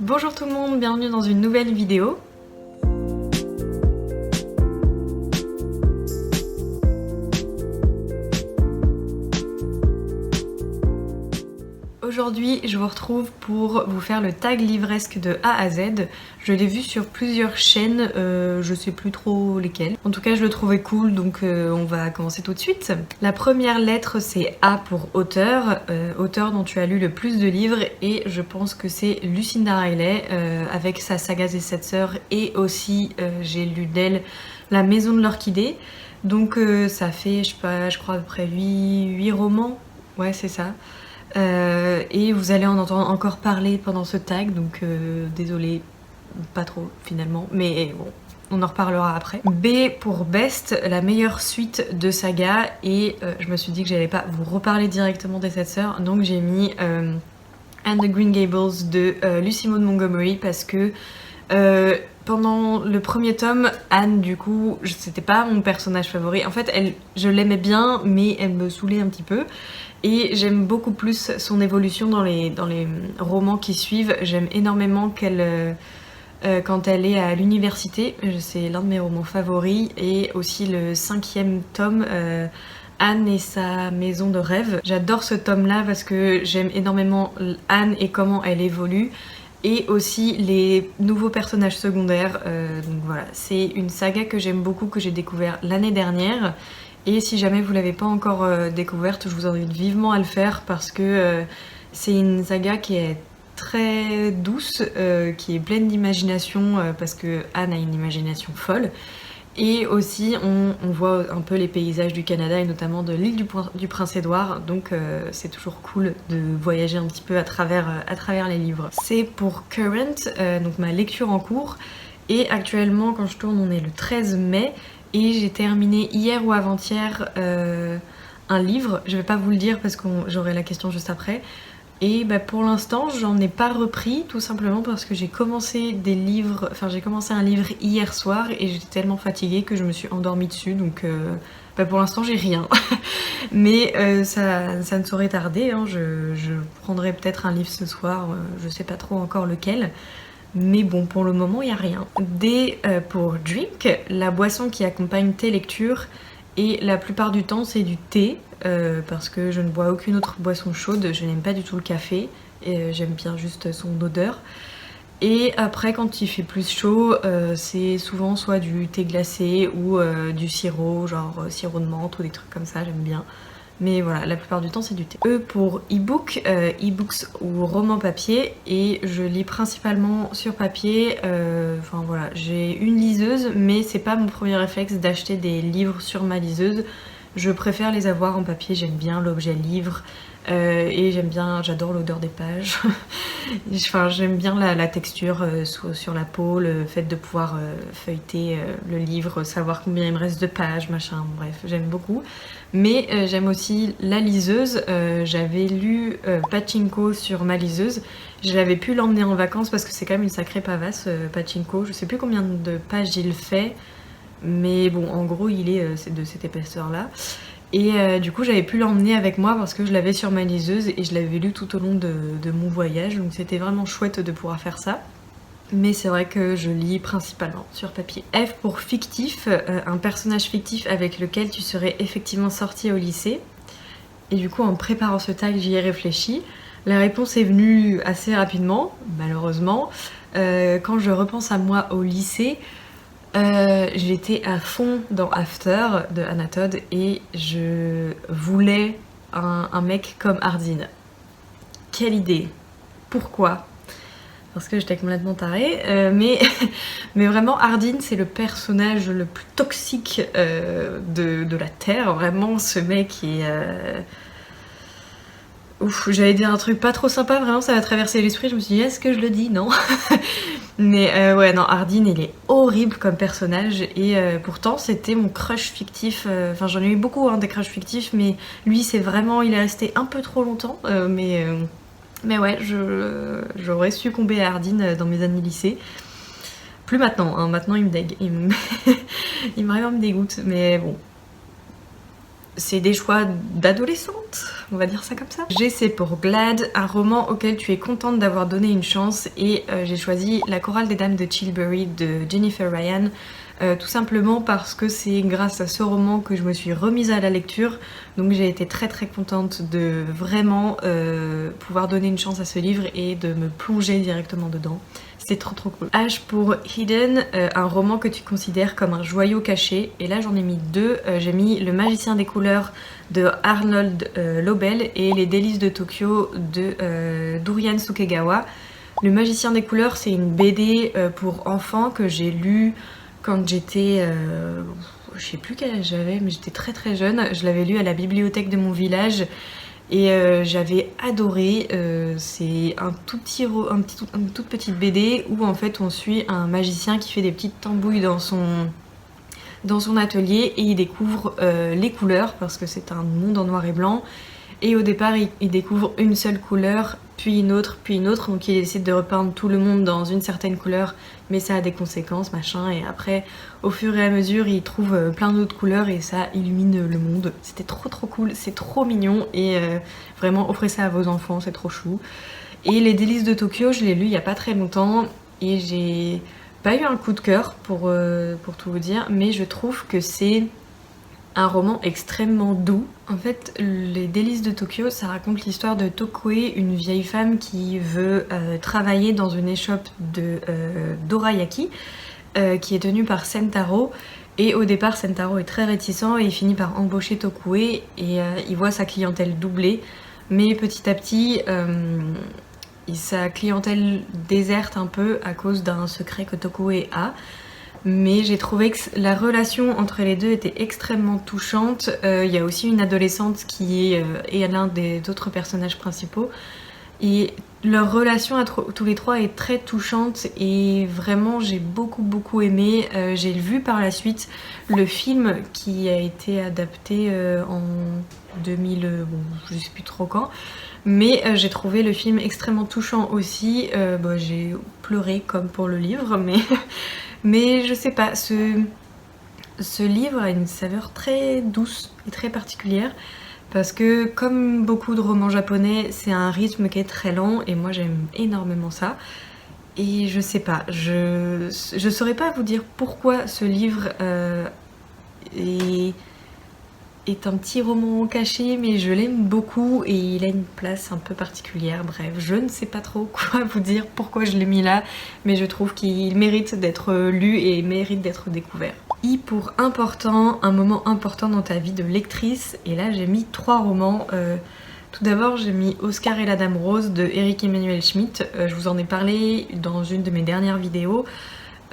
Bonjour tout le monde, bienvenue dans une nouvelle vidéo. Aujourd'hui, je vous retrouve pour vous faire le tag livresque de A à Z. Je l'ai vu sur plusieurs chaînes, je sais plus trop lesquelles. En tout cas, je le trouvais cool, donc on va commencer tout de suite. La première lettre, c'est A pour auteur, auteur dont tu as lu le plus de livres, et je pense que c'est Lucinda Riley, avec sa saga des 7 sœurs, et aussi j'ai lu d'elle La Maison de l'Orchidée. Donc ça fait, je sais pas, je crois à peu près 8 romans, ouais c'est ça. Et vous allez en entendre encore parler pendant ce tag, donc désolé, pas trop finalement, mais bon, on en reparlera après. B pour Best, la meilleure suite de saga, et je me suis dit que j'allais pas vous reparler directement des 7 sœurs, donc j'ai mis Anne de Green Gables de Lucy Maud Montgomery, parce que pendant le premier tome, Anne, du coup, c'était pas mon personnage favori. En fait, je l'aimais bien, mais elle me saoulait un petit peu. Et j'aime beaucoup plus son évolution dans les romans qui suivent. J'aime énormément quand elle est à l'université. C'est l'un de mes romans favoris. Et aussi le 5e tome, Anne et sa maison de rêve. J'adore ce tome-là parce que j'aime énormément Anne et comment elle évolue. Et aussi les nouveaux personnages secondaires. Donc voilà, c'est une saga que j'aime beaucoup, que j'ai découvert l'année dernière. Et si jamais vous l'avez pas encore découverte, je vous invite vivement à le faire parce que c'est une saga qui est très douce, qui est pleine d'imagination parce que Anne a une imagination folle. Et aussi on voit un peu les paysages du Canada et notamment de l'île du Prince-Édouard, donc c'est toujours cool de voyager un petit peu à travers les livres. C'est pour Current, donc ma lecture en cours, et actuellement quand je tourne on est le 13 mai. Et j'ai terminé hier ou avant-hier un livre, je vais pas vous le dire parce que j'aurai la question juste après. Et bah pour l'instant j'en ai pas repris, tout simplement parce que j'ai commencé un livre hier soir et j'étais tellement fatiguée que je me suis endormie dessus, donc bah pour l'instant j'ai rien. Mais ça ne saurait tarder, hein. Je prendrai peut-être un livre ce soir, je sais pas trop encore lequel. Mais bon, pour le moment, il n'y a rien. D pour Drink, la boisson qui accompagne tes lectures. Et la plupart du temps, c'est du thé, parce que je ne bois aucune autre boisson chaude. Je n'aime pas du tout le café, et j'aime bien juste son odeur. Et après, quand il fait plus chaud, c'est souvent soit du thé glacé ou du sirop, genre sirop de menthe ou des trucs comme ça, j'aime bien. Mais voilà, la plupart du temps c'est du thé. E pour e-book, e-books ou roman papier, et je lis principalement sur papier. Enfin voilà, j'ai une liseuse, mais c'est pas mon premier réflexe d'acheter des livres sur ma liseuse. Je préfère les avoir en papier, j'aime bien l'objet livre. Et j'adore l'odeur des pages. Enfin, j'aime bien la texture sur la peau, le fait de pouvoir feuilleter le livre, savoir combien il me reste de pages, machin, bref, j'aime beaucoup. Mais j'aime aussi la liseuse. J'avais lu Pachinko sur ma liseuse. J'avais pu l'emmener en vacances parce que c'est quand même une sacrée pavasse, Pachinko. Je sais plus combien de pages il fait, mais bon, en gros, c'est de cette épaisseur-là. Et du coup j'avais pu l'emmener avec moi parce que je l'avais sur ma liseuse et je l'avais lu tout au long de mon voyage, donc c'était vraiment chouette de pouvoir faire ça. Mais c'est vrai que je lis principalement sur papier. F pour fictif, un personnage fictif avec lequel tu serais effectivement sorti au lycée. Et du coup en préparant ce tag j'y ai réfléchi. La réponse est venue assez rapidement, malheureusement. Quand je repense à moi au lycée, j'étais à fond dans After de Anna Todd et je voulais un mec comme Hardin. Quelle idée! Pourquoi? Parce que j'étais complètement tarée, mais vraiment Hardin c'est le personnage le plus toxique de la Terre. Vraiment, ce mec est... Ouf, j'allais dire un truc pas trop sympa, vraiment ça m'a traversé l'esprit, je me suis dit est-ce que je le dis? Non. Mais ouais, non, Hardin il est horrible comme personnage et pourtant c'était mon crush fictif. Enfin j'en ai eu beaucoup des crushs fictifs, mais lui il est resté un peu trop longtemps. Mais ouais, j'aurais succombé à Hardin dans mes années lycée. Plus maintenant, hein, maintenant il me dégue, il me vraiment me dégoûte, mais bon. c'est des choix d'adolescente, on va dire ça comme ça. G c'est pour Glad, un roman auquel tu es contente d'avoir donné une chance, et j'ai choisi La chorale des dames de Chilbury de Jennifer Ryan. Tout simplement parce que c'est grâce à ce roman que je me suis remise à la lecture, donc j'ai été très contente de vraiment pouvoir donner une chance à ce livre et de me plonger directement dedans. C'était trop cool. H pour Hidden, un roman que tu considères comme un joyau caché, et là j'en ai mis deux. J'ai mis Le magicien des couleurs de Arnold Lobel et Les délices de Tokyo de Durian Sukegawa. Le magicien des couleurs, c'est une BD pour enfants que j'ai lu quand j'étais, je sais plus quel âge j'avais, mais j'étais très jeune. Je l'avais lu à la bibliothèque de mon village et j'avais adoré. C'est une toute petite BD où en fait on suit un magicien qui fait des petites tambouilles dans son atelier, et il découvre les couleurs parce que c'est un monde en noir et blanc. Et au départ, il découvre une seule couleur, puis une autre, donc il décide de repeindre tout le monde dans une certaine couleur, mais ça a des conséquences, machin, et après, au fur et à mesure, il trouve plein d'autres couleurs et ça illumine le monde. C'était trop cool, c'est trop mignon, et vraiment, offrez ça à vos enfants, c'est trop chou. Et Les délices de Tokyo, je l'ai lu il y a pas très longtemps, et j'ai pas eu un coup de cœur pour tout vous dire, mais je trouve que c'est un roman extrêmement doux. En fait, Les délices de Tokyo, ça raconte l'histoire de Tokue, une vieille femme qui veut travailler dans une échoppe de dorayaki, qui est tenue par Sentaro. Et au départ, Sentaro est très réticent et il finit par embaucher Tokue, et il voit sa clientèle doubler. Mais petit à petit, sa clientèle déserte un peu à cause d'un secret que Tokue a. Mais j'ai trouvé que la relation entre les deux était extrêmement touchante. Il y a aussi une adolescente qui est l'un des autres personnages principaux. Et leur relation à tous les trois est très touchante, et vraiment j'ai beaucoup aimé. J'ai vu par la suite le film qui a été adapté en 2000, bon, je sais plus trop quand. Mais j'ai trouvé le film extrêmement touchant aussi. J'ai pleuré comme pour le livre, mais je sais pas, ce livre a une saveur très douce et très particulière, parce que comme beaucoup de romans japonais, c'est un rythme qui est très lent, et moi j'aime énormément ça. Et je sais pas, je saurais pas vous dire pourquoi ce livre est un petit roman caché, mais je l'aime beaucoup et il a une place un peu particulière. Bref, je ne sais pas trop quoi vous dire, pourquoi je l'ai mis là, mais je trouve qu'il mérite d'être lu et mérite d'être découvert. I pour important, un moment important dans ta vie de lectrice, et là j'ai mis 3 romans. Tout d'abord, j'ai mis Oscar et la Dame Rose de Eric Emmanuel Schmitt. Je vous en ai parlé dans une de mes dernières vidéos.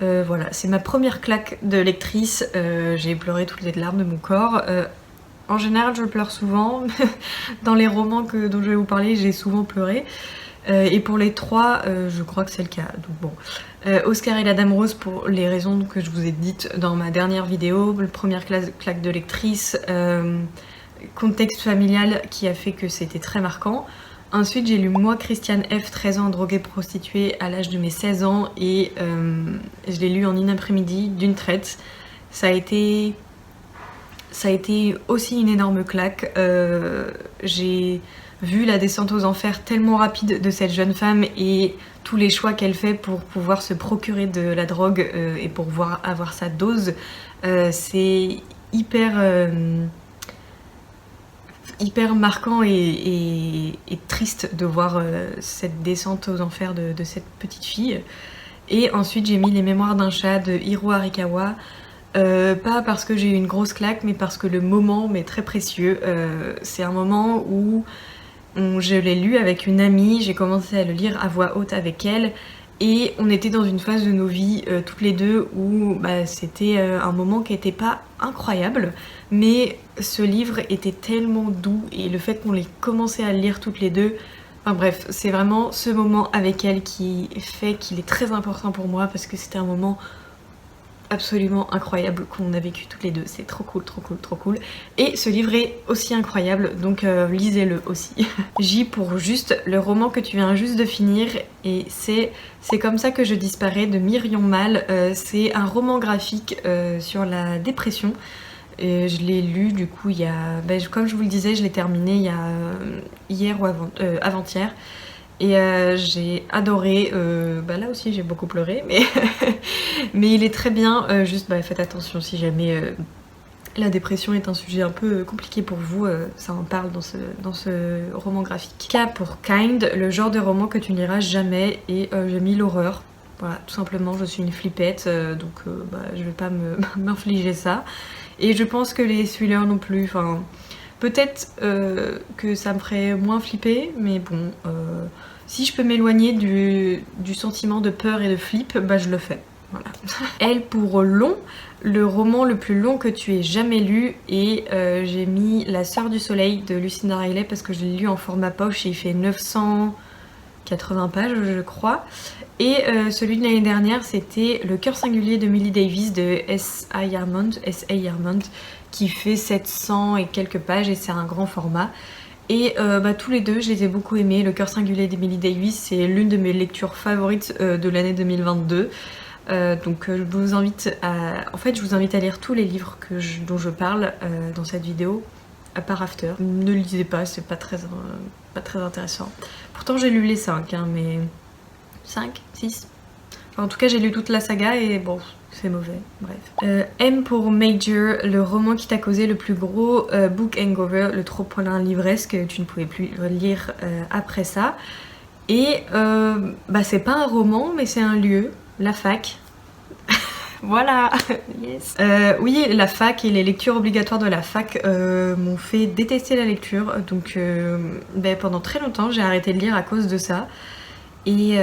Voilà, c'est ma première claque de lectrice. J'ai pleuré toutes les larmes de mon corps. En général, je pleure souvent. Dans les romans dont je vais vous parler, j'ai souvent pleuré. Et pour les 3, je crois que c'est le cas. Donc bon. Oscar et la Dame Rose pour les raisons que je vous ai dites dans ma dernière vidéo. Première claque de lectrice, contexte familial qui a fait que c'était très marquant. Ensuite, j'ai lu Moi, Christiane F, 13 ans, droguée prostituée à l'âge de mes 16 ans, et je l'ai lu en une après-midi d'une traite. Ça a été aussi une énorme claque. J'ai vu la descente aux enfers tellement rapide de cette jeune femme et tous les choix qu'elle fait pour pouvoir se procurer de la drogue et pour pouvoir avoir sa dose. C'est hyper marquant et triste de voir cette descente aux enfers de cette petite fille. Et ensuite j'ai mis Les Mémoires d'un chat de Hiro Arikawa. Pas parce que j'ai eu une grosse claque, mais parce que le moment m'est très précieux. C'est un moment où je l'ai lu avec une amie, j'ai commencé à le lire à voix haute avec elle, et on était dans une phase de nos vies toutes les deux où c'était un moment qui n'était pas incroyable, mais ce livre était tellement doux, et le fait qu'on ait commencé à le lire toutes les deux, enfin bref, c'est vraiment ce moment avec elle qui fait qu'il est très important pour moi, parce que c'était un moment absolument incroyable qu'on a vécu toutes les deux. C'est trop cool. Et ce livre est aussi incroyable, donc lisez-le aussi. J pour Juste, le roman que tu viens juste de finir, et c'est comme ça que je disparais de Myrion Mal. C'est un roman graphique sur la dépression. Et je l'ai lu du coup il y a... comme je vous le disais, je l'ai terminé il y a hier ou avant-hier. Et j'ai adoré, là aussi j'ai beaucoup pleuré, mais il est très bien, juste faites attention si jamais la dépression est un sujet un peu compliqué pour vous, ça en parle dans ce roman graphique. K pour Kind, le genre de roman que tu n'iras jamais, et j'ai mis l'horreur. Voilà, tout simplement, je suis une flippette, donc je vais pas m'infliger ça. Et je pense que les thrillers non plus, enfin... Peut-être que ça me ferait moins flipper, mais bon... si je peux m'éloigner du sentiment de peur et de flip, je le fais. Voilà. L pour long, le roman le plus long que tu aies jamais lu, et j'ai mis La Sœur du Soleil de Lucinda Riley parce que je l'ai lu en format poche et il fait 980 pages je crois. Et celui de l'année dernière c'était Le Cœur singulier de Millie Davis de S.A. Yarmouth qui fait 700 et quelques pages et c'est un grand format. Et tous les deux, je les ai beaucoup aimés. Le Cœur singulier d'Emily Davis, c'est l'une de mes lectures favorites de l'année 2022. Donc je vous invite à... En fait, je vous invite à lire tous les livres dont je parle dans cette vidéo, à part After. Ne lisez pas, c'est pas très intéressant. Pourtant, j'ai lu les 5, mais... 5, 6... Enfin, en tout cas, j'ai lu toute la saga et bon... C'est mauvais, bref. M pour Major, le roman qui t'a causé le plus gros book hangover, le trop-plein livresque, tu ne pouvais plus lire après ça. Et c'est pas un roman, mais c'est un lieu, la fac. Voilà, yes. Oui, la fac et les lectures obligatoires de la fac m'ont fait détester la lecture, donc pendant très longtemps j'ai arrêté de lire à cause de ça. Et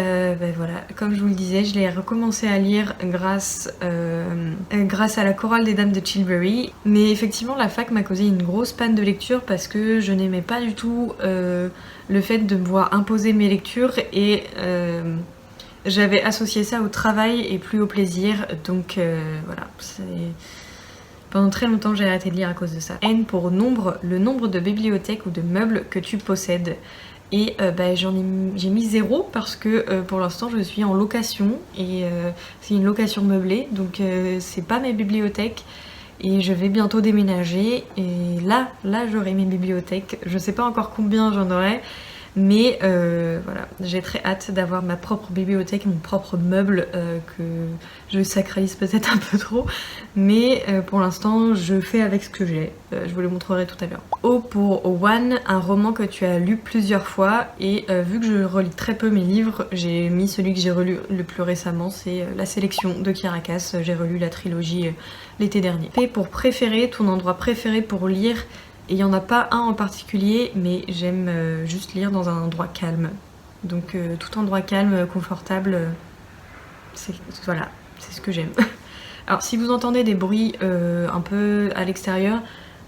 voilà, comme je vous le disais, je l'ai recommencé à lire grâce à la chorale des dames de Chilbury. Mais effectivement, la fac m'a causé une grosse panne de lecture parce que je n'aimais pas du tout le fait de me voir imposer mes lectures et j'avais associé ça au travail et plus au plaisir. Donc voilà, pendant très longtemps j'ai arrêté de lire à cause de ça. N pour nombre, le nombre de bibliothèques ou de meubles que tu possèdes. Et j'ai mis 0 parce que pour l'instant je suis en location et c'est une location meublée, donc c'est pas mes bibliothèques et je vais bientôt déménager et là j'aurai mes bibliothèques. Je sais pas encore combien j'en aurai, mais voilà, j'ai très hâte d'avoir ma propre bibliothèque, mon propre meuble que je sacralise peut-être un peu trop, mais pour l'instant je fais avec ce que j'ai. Je vous le montrerai tout à l'heure. O pour One, un roman que tu as lu plusieurs fois, et vu que je relis très peu mes livres, j'ai mis celui que j'ai relu le plus récemment, c'est La Sélection de Caracas. J'ai relu la trilogie l'été dernier. P pour préféré, ton endroit préféré pour lire. Et il n'y en a pas un en particulier, mais j'aime juste lire dans un endroit calme. Donc tout endroit calme, confortable, voilà, c'est ce que j'aime. Alors si vous entendez des bruits un peu à l'extérieur,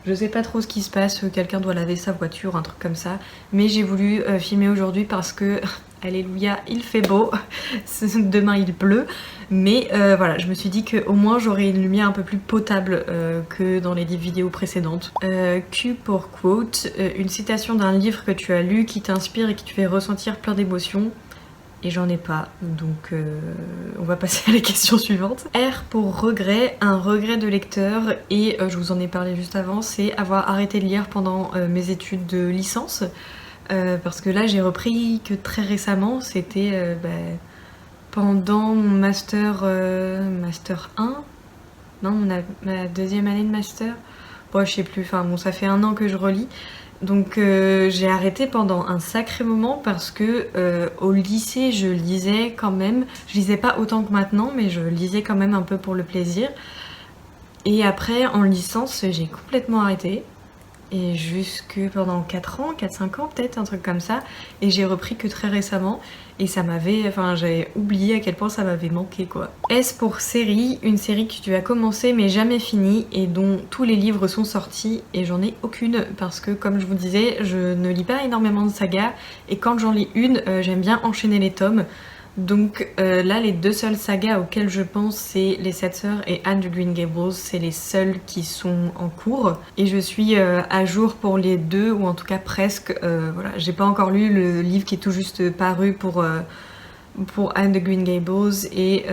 je sais pas trop ce qui se passe, quelqu'un doit laver sa voiture, un truc comme ça. Mais j'ai voulu filmer aujourd'hui parce que, alléluia, il fait beau, demain il pleut. Mais voilà, je me suis dit qu'au moins j'aurais une lumière un peu plus potable que dans les vidéos précédentes. Q pour quote, une citation d'un livre que tu as lu qui t'inspire et qui te fait ressentir plein d'émotions. Et j'en ai pas, donc on va passer à la question suivante. R pour regret, un regret de lecteur, et je vous en ai parlé juste avant, c'est avoir arrêté de lire pendant mes études de licence, parce que là j'ai repris que très récemment, c'était pendant mon master 1, non, ma deuxième année de master, bon je sais plus, enfin bon ça fait 1 an que je relis. Donc j'ai arrêté pendant un sacré moment parce que au lycée je lisais quand même, je lisais pas autant que maintenant mais je lisais quand même un peu pour le plaisir. Et après en licence j'ai complètement arrêté et jusque pendant 4 ans, 4-5 ans peut-être, un truc comme ça, et j'ai repris que très récemment et ça m'avait, enfin j'avais oublié à quel point ça m'avait manqué quoi. S pour série, une série que tu as commencé mais jamais finie et dont tous les livres sont sortis, et j'en ai aucune parce que comme je vous disais, je ne lis pas énormément de sagas et quand j'en lis une, j'aime bien enchaîner les tomes. Donc là les 2 seules sagas auxquelles je pense c'est Les 7 Sœurs et Anne de Green Gables, c'est les seules qui sont en cours et je suis à jour pour les 2 ou en tout cas presque. Voilà, j'ai pas encore lu le livre qui est tout juste paru pour Anne de Green Gables et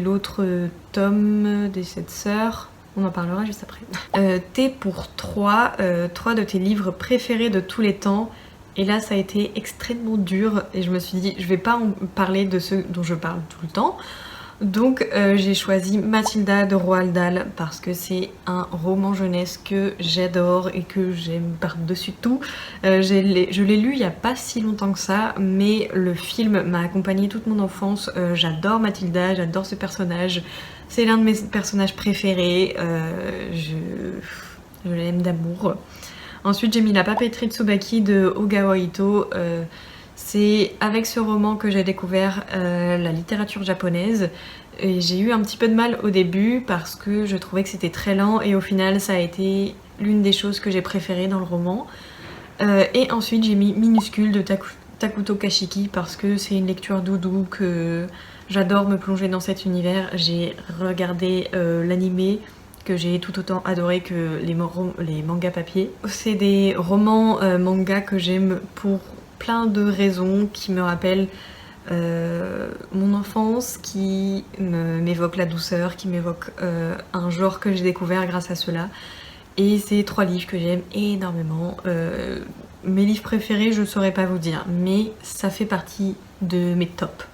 l'autre tome des 7 Sœurs. On en parlera juste après. T pour 3 de tes livres préférés de tous les temps. Et là ça a été extrêmement dur et je me suis dit je vais pas en parler de ceux dont je parle tout le temps. Donc j'ai choisi Mathilda de Roald Dahl parce que c'est un roman jeunesse que j'adore et que j'aime par-dessus tout. Je l'ai lu il n'y a pas si longtemps que ça, mais le film m'a accompagnée toute mon enfance. J'adore Mathilda, j'adore ce personnage. C'est l'un de mes personnages préférés. Je l'aime d'amour. Ensuite j'ai mis La papeterie de Tsubaki de Ogawa Ito. C'est avec ce roman que j'ai découvert la littérature japonaise et j'ai eu un petit peu de mal au début parce que je trouvais que c'était très lent et au final ça a été l'une des choses que j'ai préférées dans le roman. Et ensuite j'ai mis Minuscule de Takuto Kashiki parce que c'est une lecture doudou, que j'adore me plonger dans cet univers. J'ai regardé l'animé que j'ai tout autant adoré que les mangas papier. C'est des romans manga que j'aime pour plein de raisons qui me rappellent mon enfance, qui m'évoquent la douceur, qui m'évoquent un genre que j'ai découvert grâce à cela. Et c'est 3 livres que j'aime énormément. Mes livres préférés, je ne saurais pas vous dire, mais ça fait partie de mes tops.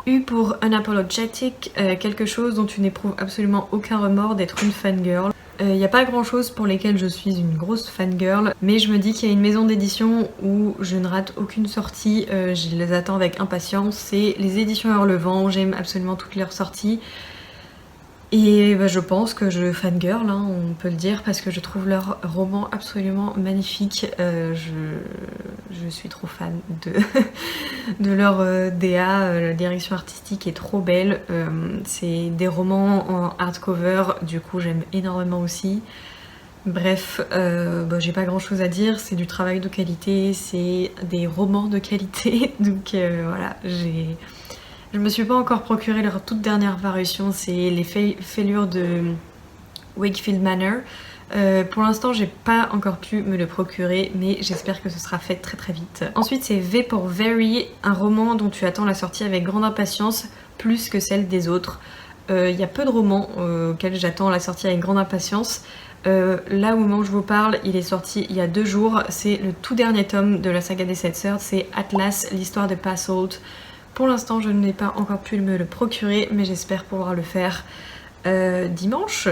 U pour Unapologetic, quelque chose dont tu n'éprouves absolument aucun remords d'être une fangirl. Il n'y a pas grand chose pour lesquelles je suis une grosse fangirl, mais je me dis qu'il y a une maison d'édition où je ne rate aucune sortie, je les attends avec impatience, c'est les éditions Hurlevent, j'aime absolument toutes leurs sorties. Et bah, je pense que je fangirl, hein, on peut le dire, parce que je trouve leurs romans absolument magnifiques. Je suis trop fan de leur DA, la direction artistique est trop belle. C'est des romans en hardcover, du coup j'aime énormément aussi. Bref, bah, j'ai pas grand chose à dire, c'est du travail de qualité, c'est des romans de qualité, donc voilà, je me suis pas encore procuré leur toute dernière parution, c'est les Fêlures de Wakefield Manor. Pour l'instant j'ai pas encore pu me le procurer, mais j'espère que ce sera fait très très vite. Ensuite c'est V pour Very, un roman dont tu attends la sortie avec grande impatience, plus que celle des autres. Il y a peu de romans auxquels j'attends la sortie avec grande impatience. Là au moment où je vous parle, il est sorti il y a 2 jours, c'est le tout dernier tome de la saga des 7 sœurs, c'est Atlas, l'histoire de Passolt. Pour l'instant je n'ai pas encore pu me le procurer, mais j'espère pouvoir le faire dimanche.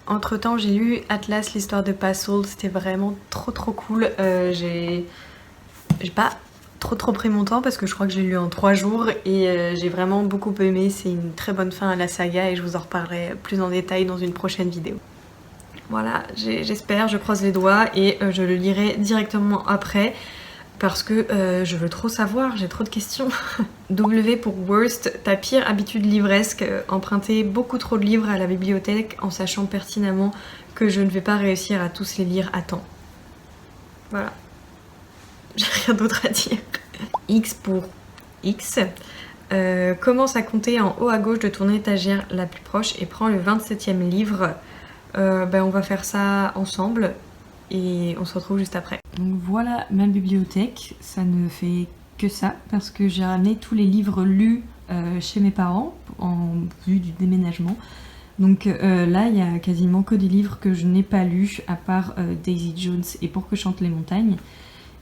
Entre temps j'ai lu Atlas, l'histoire de Passolt, c'était vraiment trop cool. J'ai pas trop pris mon temps parce que je crois que je l'ai lu en 3 jours et j'ai vraiment beaucoup aimé. C'est une très bonne fin à la saga et je vous en reparlerai plus en détail dans une prochaine vidéo. Voilà, j'espère, je croise les doigts et je le lirai directement après. Parce que je veux trop savoir, j'ai trop de questions. W pour Worst, ta pire habitude livresque, emprunter beaucoup trop de livres à la bibliothèque en sachant pertinemment que je ne vais pas réussir à tous les lire à temps. Voilà. J'ai rien d'autre à dire. X pour X. Commence à compter en haut à gauche de ton étagère la plus proche et prends le 27e livre. On va faire ça ensemble. Et on se retrouve juste après. Donc voilà ma bibliothèque, ça ne fait que ça parce que j'ai ramené tous les livres lus chez mes parents en vue du déménagement. Donc là il y a quasiment que des livres que je n'ai pas lus à part Daisy Jones et Pour que chantent les montagnes.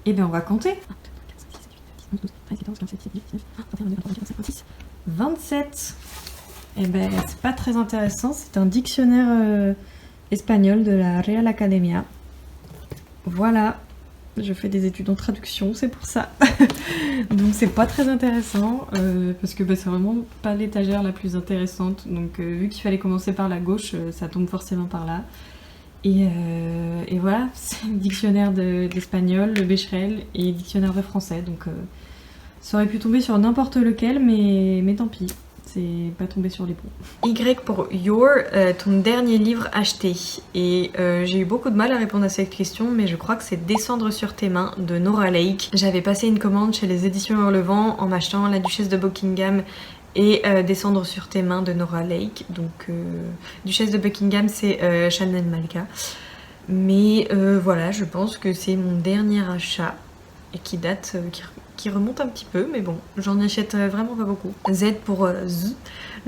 Et bien on va compter. 27. Et ben c'est pas très intéressant, c'est un dictionnaire espagnol de la Real Academia. Voilà, je fais des études en traduction, c'est pour ça. Donc c'est pas très intéressant, parce que c'est vraiment pas l'étagère la plus intéressante. Donc vu qu'il fallait commencer par la gauche, ça tombe forcément par là. Et voilà, c'est le dictionnaire d'espagnol, le Becherel, et dictionnaire de français. Donc ça aurait pu tomber sur n'importe lequel, mais tant pis. C'est pas tombé sur les bons. Y pour Your, ton dernier livre acheté. Et j'ai eu beaucoup de mal à répondre à cette question, mais je crois que c'est Descendre sur tes mains de Nora Lake. J'avais passé une commande chez les éditions Hurlevent en m'achetant La Duchesse de Buckingham et Descendre sur tes mains de Nora Lake. Donc Duchesse de Buckingham c'est Shannon Malka. Mais voilà, je pense que c'est mon dernier achat et qui date, qui remonte un petit peu, mais bon, j'en achète vraiment pas beaucoup. Z pour Z,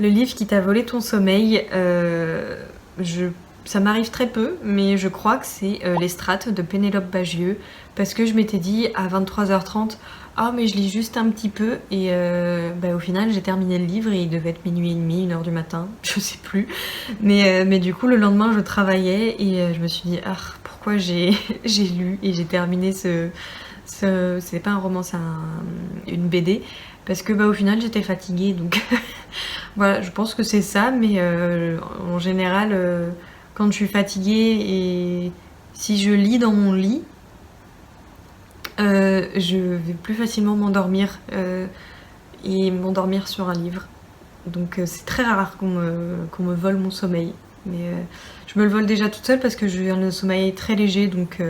le livre qui t'a volé ton sommeil. Je Ça m'arrive très peu, mais je crois que c'est Les Strates de Pénélope Bagieux, parce que je m'étais dit à 23h30, ah mais je lis juste un petit peu, et au final j'ai terminé le livre et il devait être minuit et demi, 1h du matin, je sais plus. Mais du coup le lendemain je travaillais et je me suis dit, ah pourquoi j'ai lu et j'ai terminé c'est pas un roman, c'est une BD, parce que au final j'étais fatiguée, donc voilà, je pense que c'est ça, mais en général, quand je suis fatiguée et si je lis dans mon lit, je vais plus facilement m'endormir et m'endormir sur un livre. Donc c'est très rare qu'on me vole mon sommeil. Mais je me le vole déjà toute seule parce que j'ai un sommeil très léger, donc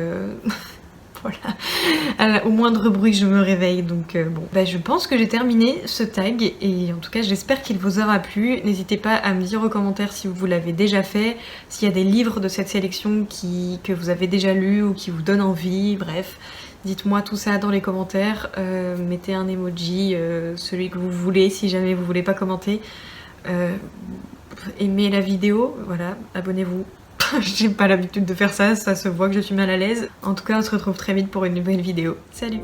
voilà. Au moindre bruit je me réveille, donc bon. Je pense que j'ai terminé ce tag et en tout cas j'espère qu'il vous aura plu. N'hésitez pas à me dire aux commentaires si vous l'avez déjà fait, s'il y a des livres de cette sélection que vous avez déjà lus ou qui vous donnent envie, bref. Dites-moi tout ça dans les commentaires, mettez un emoji, celui que vous voulez si jamais vous voulez pas commenter. Aimez la vidéo, voilà, abonnez-vous. J'ai pas l'habitude de faire ça, ça se voit que je suis mal à l'aise. En tout cas, on se retrouve très vite pour une nouvelle vidéo. Salut!